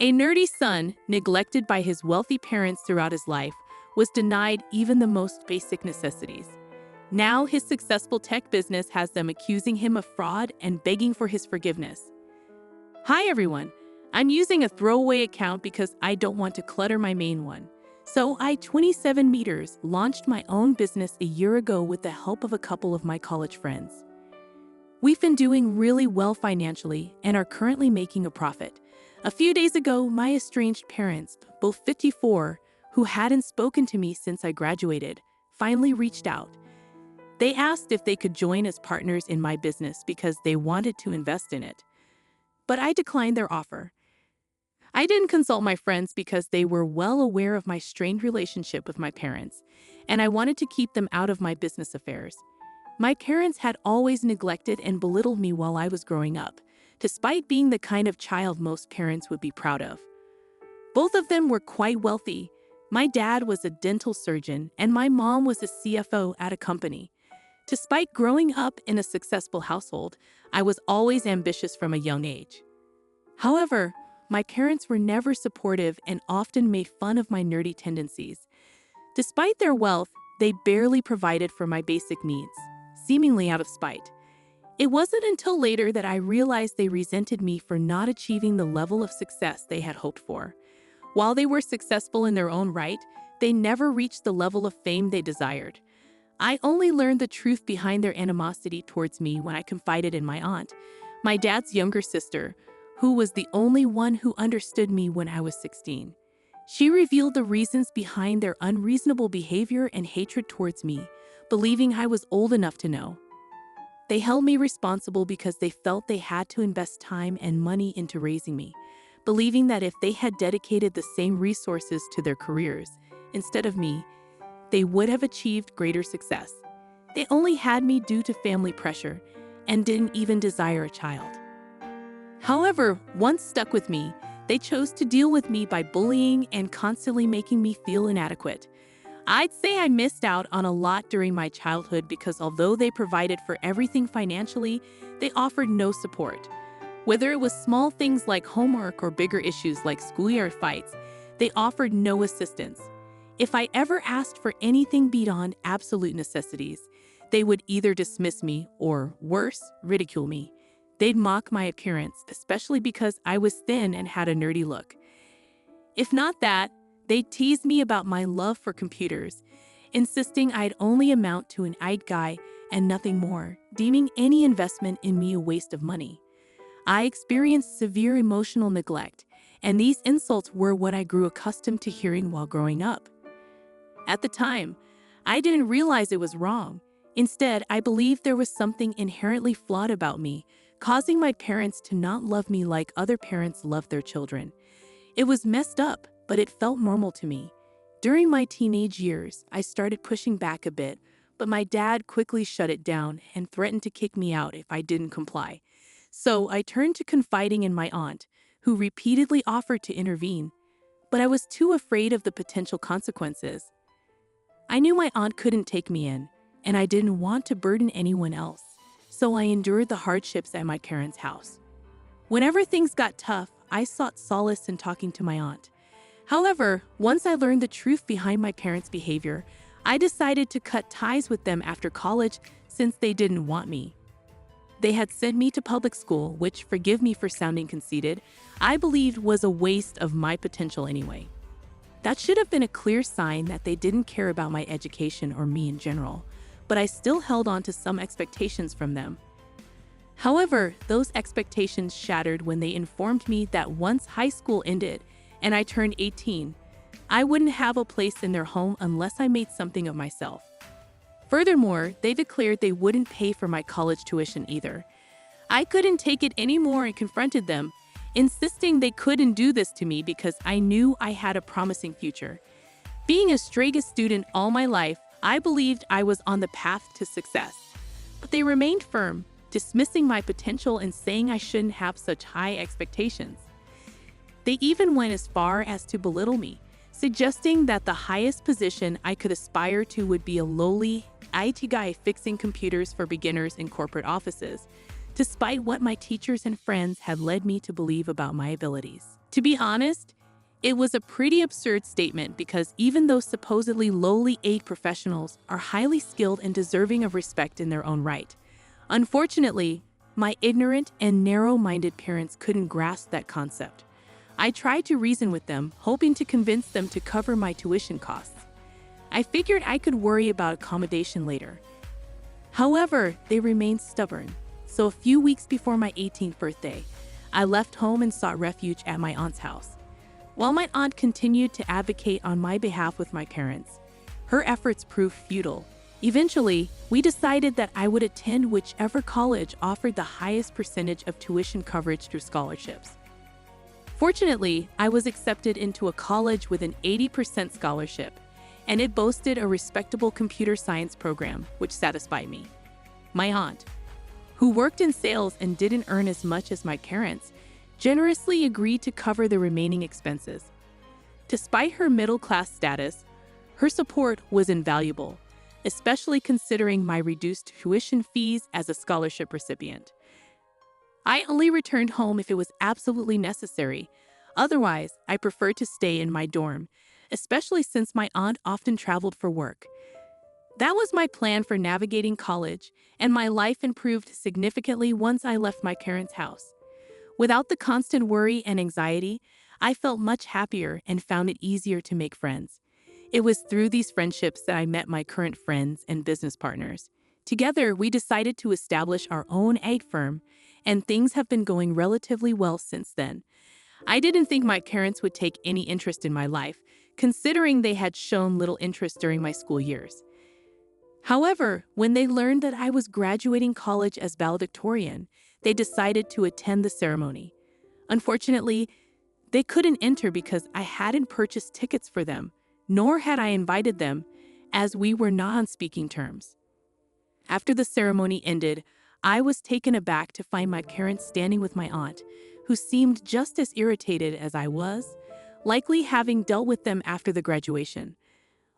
A nerdy son, neglected by his wealthy parents throughout his life, was denied even the most basic necessities. Now his successful tech business has them accusing him of fraud and begging for his forgiveness. Hi everyone, I'm using a throwaway account because I don't want to clutter my main one. So I, 27 meters, launched my own business a year ago with the help of a couple of my college friends. We've been doing really well financially and are currently making a profit. A few days ago, my estranged parents, both 54, who hadn't spoken to me since I graduated, finally reached out. They asked if they could join as partners in my business because they wanted to invest in it. But I declined their offer. I didn't consult my friends because they were well aware of my strained relationship with my parents, and I wanted to keep them out of my business affairs. My parents had always neglected and belittled me while I was growing up, despite being the kind of child most parents would be proud of. Both of them were quite wealthy. My dad was a dental surgeon, and my mom was a CFO at a company. Despite growing up in a successful household, I was always ambitious from a young age. However, my parents were never supportive and often made fun of my nerdy tendencies. Despite their wealth, they barely provided for my basic needs, seemingly out of spite. It wasn't until later that I realized they resented me for not achieving the level of success they had hoped for. While they were successful in their own right, they never reached the level of fame they desired. I only learned the truth behind their animosity towards me when I confided in my aunt, my dad's younger sister, who was the only one who understood me when I was 16. She revealed the reasons behind their unreasonable behavior and hatred towards me, believing I was old enough to know. They held me responsible because they felt they had to invest time and money into raising me, believing that if they had dedicated the same resources to their careers instead of me, they would have achieved greater success. They only had me due to family pressure and didn't even desire a child. However, once stuck with me, they chose to deal with me by bullying and constantly making me feel inadequate. I'd say I missed out on a lot during my childhood because although they provided for everything financially, they offered no support. Whether it was small things like homework or bigger issues like schoolyard fights, they offered no assistance. If I ever asked for anything beyond absolute necessities, they would either dismiss me or, worse, ridicule me. They'd mock my appearance, especially because I was thin and had a nerdy look. If not that, they'd tease me about my love for computers, insisting I'd only amount to an IT guy and nothing more, deeming any investment in me a waste of money. I experienced severe emotional neglect, and these insults were what I grew accustomed to hearing while growing up. At the time, I didn't realize it was wrong. Instead, I believed there was something inherently flawed about me, causing my parents to not love me like other parents love their children. It was messed up, but it felt normal to me. During my teenage years, I started pushing back a bit, but my dad quickly shut it down and threatened to kick me out if I didn't comply. So I turned to confiding in my aunt, who repeatedly offered to intervene, but I was too afraid of the potential consequences. I knew my aunt couldn't take me in, and I didn't want to burden anyone else, so I endured the hardships at my parents' house. Whenever things got tough, I sought solace in talking to my aunt. However, once I learned the truth behind my parents' behavior, I decided to cut ties with them after college since they didn't want me. They had sent me to public school, which, forgive me for sounding conceited, I believed was a waste of my potential anyway. That should have been a clear sign that they didn't care about my education or me in general, but I still held on to some expectations from them. However, those expectations shattered when they informed me that once high school ended and I turned 18, I wouldn't have a place in their home unless I made something of myself. Furthermore, they declared they wouldn't pay for my college tuition either. I couldn't take it anymore and confronted them, insisting they couldn't do this to me because I knew I had a promising future. Being a straight-A student all my life, I believed I was on the path to success. But they remained firm, dismissing my potential and saying I shouldn't have such high expectations. They even went as far as to belittle me, suggesting that the highest position I could aspire to would be a lowly IT guy fixing computers for beginners in corporate offices, despite what my teachers and friends had led me to believe about my abilities. To be honest, it was a pretty absurd statement because even those supposedly lowly aid professionals are highly skilled and deserving of respect in their own right. Unfortunately, my ignorant and narrow-minded parents couldn't grasp that concept. I tried to reason with them, hoping to convince them to cover my tuition costs. I figured I could worry about accommodation later. However, they remained stubborn, so a few weeks before my 18th birthday, I left home and sought refuge at my aunt's house. While my aunt continued to advocate on my behalf with my parents, her efforts proved futile. Eventually, we decided that I would attend whichever college offered the highest percentage of tuition coverage through scholarships. Fortunately, I was accepted into a college with an 80% scholarship, and it boasted a respectable computer science program, which satisfied me. My aunt, who worked in sales and didn't earn as much as my parents, generously agreed to cover the remaining expenses. Despite her middle-class status, her support was invaluable, especially considering my reduced tuition fees as a scholarship recipient. I only returned home if it was absolutely necessary. Otherwise, I preferred to stay in my dorm, especially since my aunt often traveled for work. That was my plan for navigating college, and my life improved significantly once I left my parents' house. Without the constant worry and anxiety, I felt much happier and found it easier to make friends. It was through these friendships that I met my current friends and business partners. Together, we decided to establish our own egg firm, and things have been going relatively well since then. I didn't think my parents would take any interest in my life, considering they had shown little interest during my school years. However, when they learned that I was graduating college as valedictorian, they decided to attend the ceremony. Unfortunately, they couldn't enter because I hadn't purchased tickets for them, nor had I invited them, as we were not on speaking terms. After the ceremony ended, I was taken aback to find my parents standing with my aunt, who seemed just as irritated as I was, likely having dealt with them after the graduation.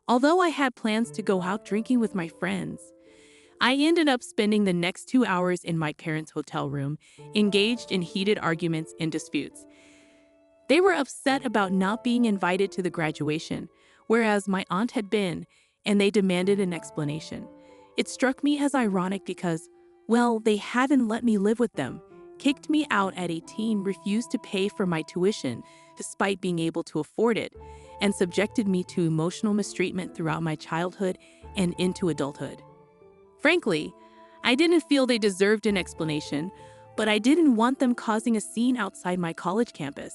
Although I had plans to go out drinking with my friends, I ended up spending the next 2 hours in my parents' hotel room, engaged in heated arguments and disputes. They were upset about not being invited to the graduation, whereas my aunt had been, and they demanded an explanation. It struck me as ironic because, well, they hadn't let me live with them, kicked me out at 18, refused to pay for my tuition despite being able to afford it, and subjected me to emotional mistreatment throughout my childhood and into adulthood. Frankly, I didn't feel they deserved an explanation, but I didn't want them causing a scene outside my college campus.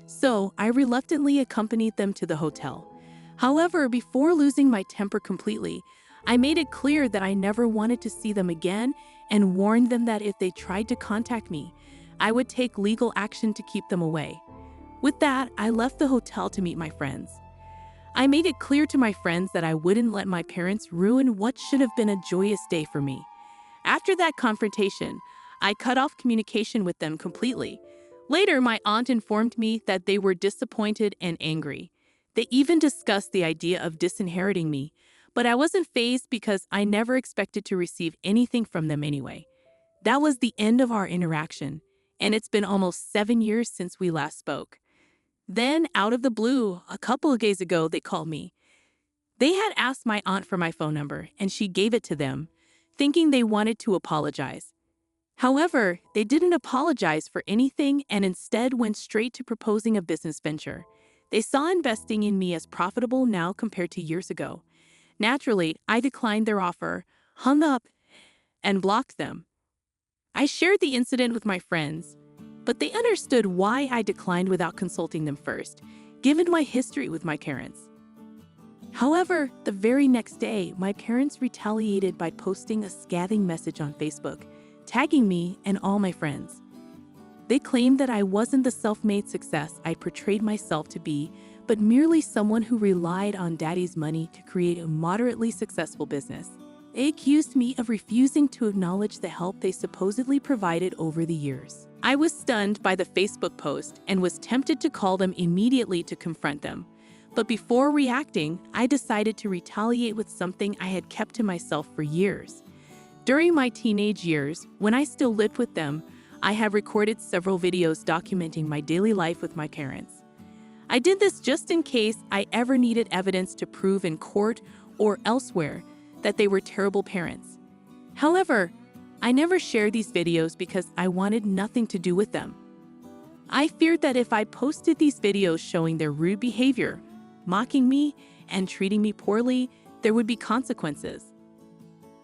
So I reluctantly accompanied them to the hotel. However, before losing my temper completely, I made it clear that I never wanted to see them again and warned them that if they tried to contact me, I would take legal action to keep them away. With that, I left the hotel to meet my friends. I made it clear to my friends that I wouldn't let my parents ruin what should have been a joyous day for me. After that confrontation, I cut off communication with them completely. Later, my aunt informed me that they were disappointed and angry. They even discussed the idea of disinheriting me, but I wasn't fazed because I never expected to receive anything from them anyway. That was the end of our interaction, and it's been almost 7 years since we last spoke. Then, out of the blue, a couple of days ago, they called me. They had asked my aunt for my phone number, and she gave it to them, thinking they wanted to apologize. However, they didn't apologize for anything and instead went straight to proposing a business venture. They saw investing in me as profitable now compared to years ago. Naturally, I declined their offer, hung up, and blocked them. I shared the incident with my friends, but they understood why I declined without consulting them first, given my history with my parents. However, the very next day, my parents retaliated by posting a scathing message on Facebook, tagging me and all my friends. They claimed that I wasn't the self-made success I portrayed myself to be, but merely someone who relied on daddy's money to create a moderately successful business. They accused me of refusing to acknowledge the help they supposedly provided over the years. I was stunned by the Facebook post and was tempted to call them immediately to confront them. But before reacting, I decided to retaliate with something I had kept to myself for years. During my teenage years, when I still lived with them, I have recorded several videos documenting my daily life with my parents. I did this just in case I ever needed evidence to prove in court or elsewhere that they were terrible parents. However, I never shared these videos because I wanted nothing to do with them. I feared that if I posted these videos showing their rude behavior, mocking me, and treating me poorly, there would be consequences.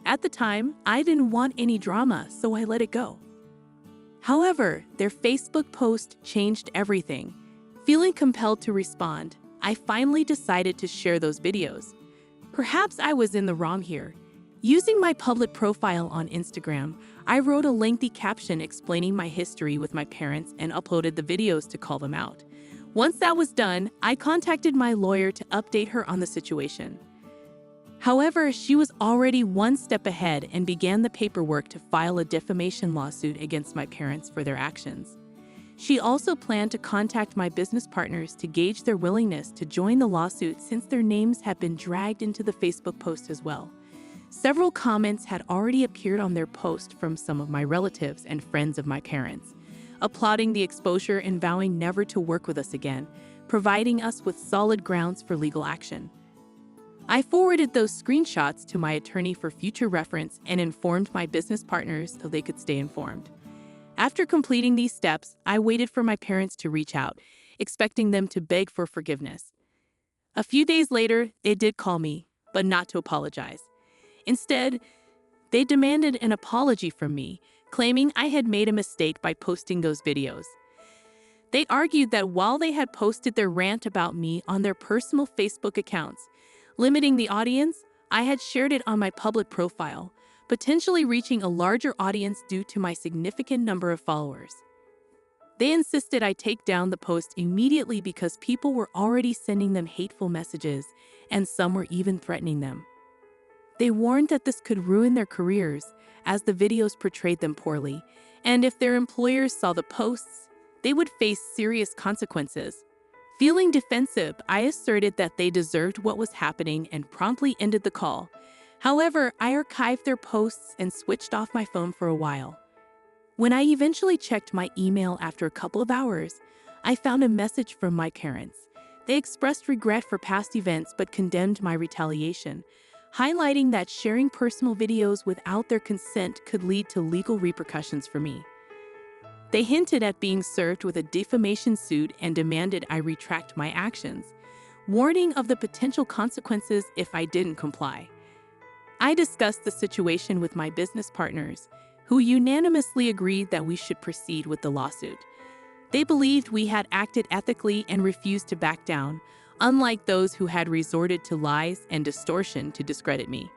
At the time, I didn't want any drama, so I let it go. However, their Facebook post changed everything. Feeling compelled to respond, I finally decided to share those videos. Perhaps I was in the wrong here. Using my public profile on Instagram, I wrote a lengthy caption explaining my history with my parents and uploaded the videos to call them out. Once that was done, I contacted my lawyer to update her on the situation. However, she was already one step ahead and began the paperwork to file a defamation lawsuit against my parents for their actions. She also planned to contact my business partners to gauge their willingness to join the lawsuit since their names had been dragged into the Facebook post as well. Several comments had already appeared on their post from some of my relatives and friends of my parents, applauding the exposure and vowing never to work with us again, providing us with solid grounds for legal action. I forwarded those screenshots to my attorney for future reference and informed my business partners so they could stay informed. After completing these steps, I waited for my parents to reach out, expecting them to beg for forgiveness. A few days later, they did call me, but not to apologize. Instead, they demanded an apology from me, claiming I had made a mistake by posting those videos. They argued that while they had posted their rant about me on their personal Facebook accounts, limiting the audience, I had shared it on my public profile, potentially reaching a larger audience due to my significant number of followers. They insisted I take down the post immediately because people were already sending them hateful messages, and some were even threatening them. They warned that this could ruin their careers, as the videos portrayed them poorly, and if their employers saw the posts, they would face serious consequences. Feeling defensive, I asserted that they deserved what was happening and promptly ended the call. However, I archived their posts and switched off my phone for a while. When I eventually checked my email after a couple of hours, I found a message from my parents. They expressed regret for past events but condemned my retaliation, highlighting that sharing personal videos without their consent could lead to legal repercussions for me. They hinted at being served with a defamation suit and demanded I retract my actions, warning of the potential consequences if I didn't comply. I discussed the situation with my business partners, who unanimously agreed that we should proceed with the lawsuit. They believed we had acted ethically and refused to back down, unlike those who had resorted to lies and distortion to discredit me.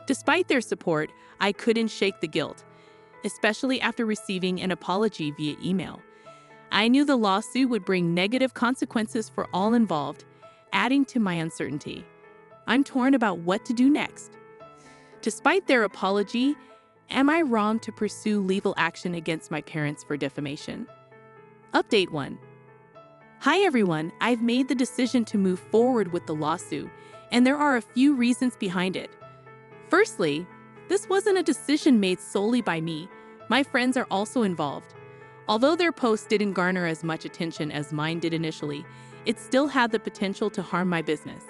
Despite their support, I couldn't shake the guilt, especially after receiving an apology via email. I knew the lawsuit would bring negative consequences for all involved, adding to my uncertainty. I'm torn about what to do next. Despite their apology, am I wrong to pursue legal action against my parents for defamation? Update 1. Hi everyone, I've made the decision to move forward with the lawsuit, and there are a few reasons behind it. Firstly, this wasn't a decision made solely by me. My friends are also involved. Although their posts didn't garner as much attention as mine did initially, it still had the potential to harm my business.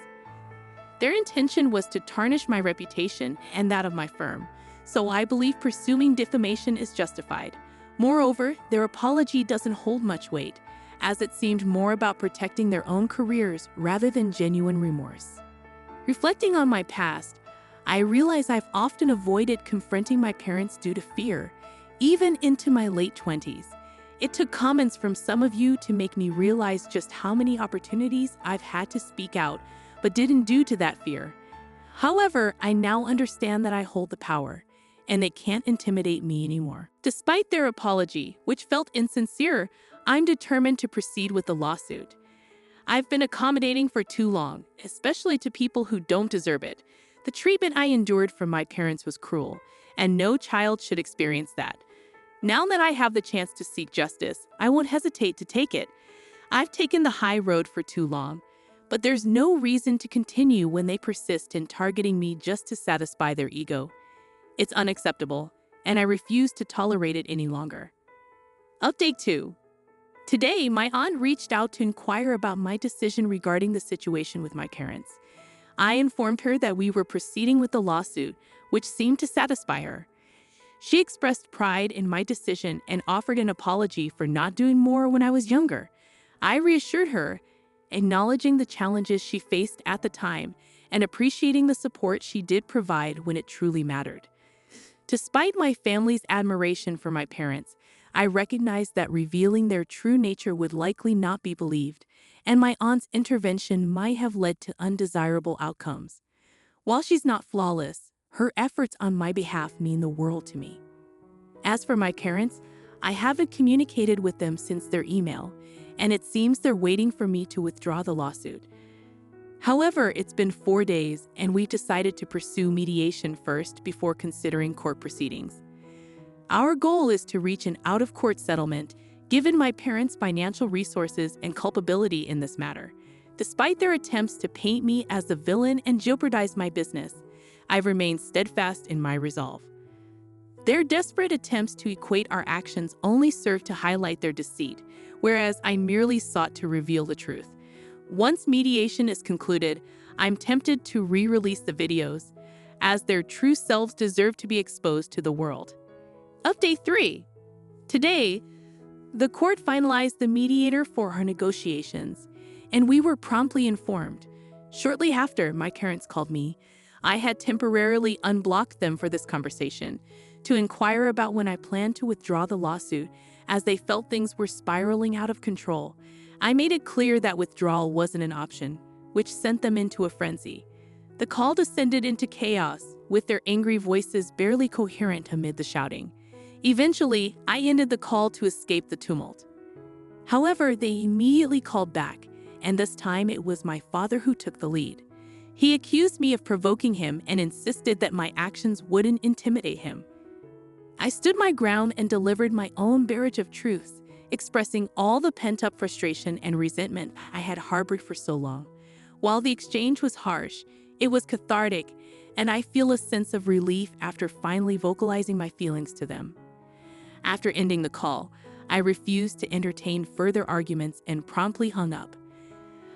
Their intention was to tarnish my reputation and that of my firm, so I believe pursuing defamation is justified. Moreover, their apology doesn't hold much weight, as it seemed more about protecting their own careers rather than genuine remorse. Reflecting on my past, I realize I've often avoided confronting my parents due to fear, even into my late 20s. It took comments from some of you to make me realize just how many opportunities I've had to speak out, but didn't due to that fear. However, I now understand that I hold the power, and they can't intimidate me anymore. Despite their apology, which felt insincere, I'm determined to proceed with the lawsuit. I've been accommodating for too long, especially to people who don't deserve it. The treatment I endured from my parents was cruel, and no child should experience that. Now that I have the chance to seek justice, I won't hesitate to take it. I've taken the high road for too long, but there's no reason to continue when they persist in targeting me just to satisfy their ego. It's unacceptable, and I refuse to tolerate it any longer. Update 2. Today, my aunt reached out to inquire about my decision regarding the situation with my parents. I informed her that we were proceeding with the lawsuit, which seemed to satisfy her. She expressed pride in my decision and offered an apology for not doing more when I was younger. I reassured her, acknowledging the challenges she faced at the time and appreciating the support she did provide when it truly mattered. Despite my family's admiration for my parents, I recognized that revealing their true nature would likely not be believed, and my aunt's intervention might have led to undesirable outcomes. While she's not flawless, her efforts on my behalf mean the world to me. As for my parents, I haven't communicated with them since their email, and it seems they're waiting for me to withdraw the lawsuit. However, it's been 4 days, and we decided to pursue mediation first before considering court proceedings. Our goal is to reach an out-of-court settlement, given my parents' financial resources and culpability in this matter. Despite their attempts to paint me as the villain and jeopardize my business, I've remained steadfast in my resolve. Their desperate attempts to equate our actions only serve to highlight their deceit, whereas I merely sought to reveal the truth. Once mediation is concluded, I'm tempted to re-release the videos, as their true selves deserve to be exposed to the world. Update 3. Today, the court finalized the mediator for our negotiations, and we were promptly informed. Shortly after, my parents called me. I had temporarily unblocked them for this conversation to inquire about when I planned to withdraw the lawsuit, as they felt things were spiraling out of control. I made it clear that withdrawal wasn't an option, which sent them into a frenzy. The call descended into chaos, with their angry voices barely coherent amid the shouting. Eventually, I ended the call to escape the tumult. However, they immediately called back, and this time it was my father who took the lead. He accused me of provoking him and insisted that my actions wouldn't intimidate him. I stood my ground and delivered my own barrage of truths, expressing all the pent-up frustration and resentment I had harbored for so long. While the exchange was harsh, it was cathartic, and I feel a sense of relief after finally vocalizing my feelings to them. After ending the call, I refused to entertain further arguments and promptly hung up.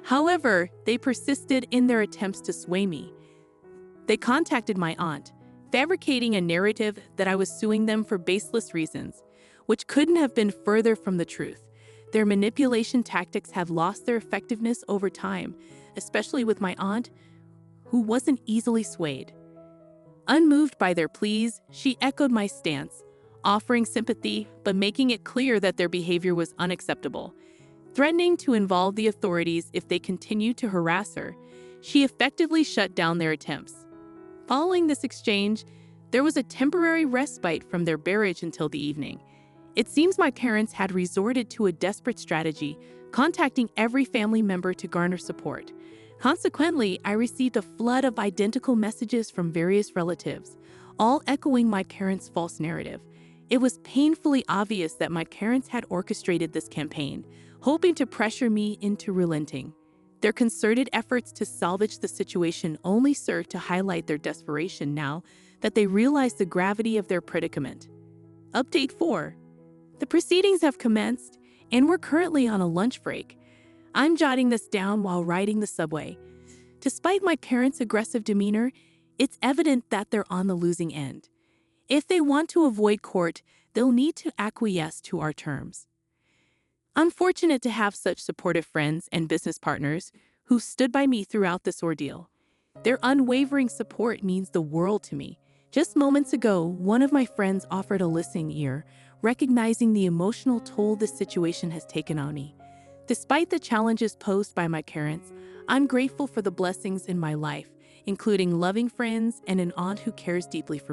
However, they persisted in their attempts to sway me. They contacted my aunt, fabricating a narrative that I was suing them for baseless reasons, which couldn't have been further from the truth. Their manipulation tactics have lost their effectiveness over time, especially with my aunt, who wasn't easily swayed. Unmoved by their pleas, she echoed my stance, offering sympathy but making it clear that their behavior was unacceptable. Threatening to involve the authorities if they continued to harass her, she effectively shut down their attempts. Following this exchange, there was a temporary respite from their barrage until the evening. It seems my parents had resorted to a desperate strategy, contacting every family member to garner support. Consequently, I received a flood of identical messages from various relatives, all echoing my parents' false narrative. It was painfully obvious that my parents had orchestrated this campaign, hoping to pressure me into relenting. Their concerted efforts to salvage the situation only served to highlight their desperation now that they realized the gravity of their predicament. Update 4. The proceedings have commenced, and we're currently on a lunch break. I'm jotting this down while riding the subway. Despite my parents' aggressive demeanor, it's evident that they're on the losing end. If they want to avoid court, they'll need to acquiesce to our terms. I'm fortunate to have such supportive friends and business partners who stood by me throughout this ordeal. Their unwavering support means the world to me. Just moments ago, one of my friends offered a listening ear, recognizing the emotional toll this situation has taken on me. Despite the challenges posed by my parents, I'm grateful for the blessings in my life, including loving friends and an aunt who cares deeply for me.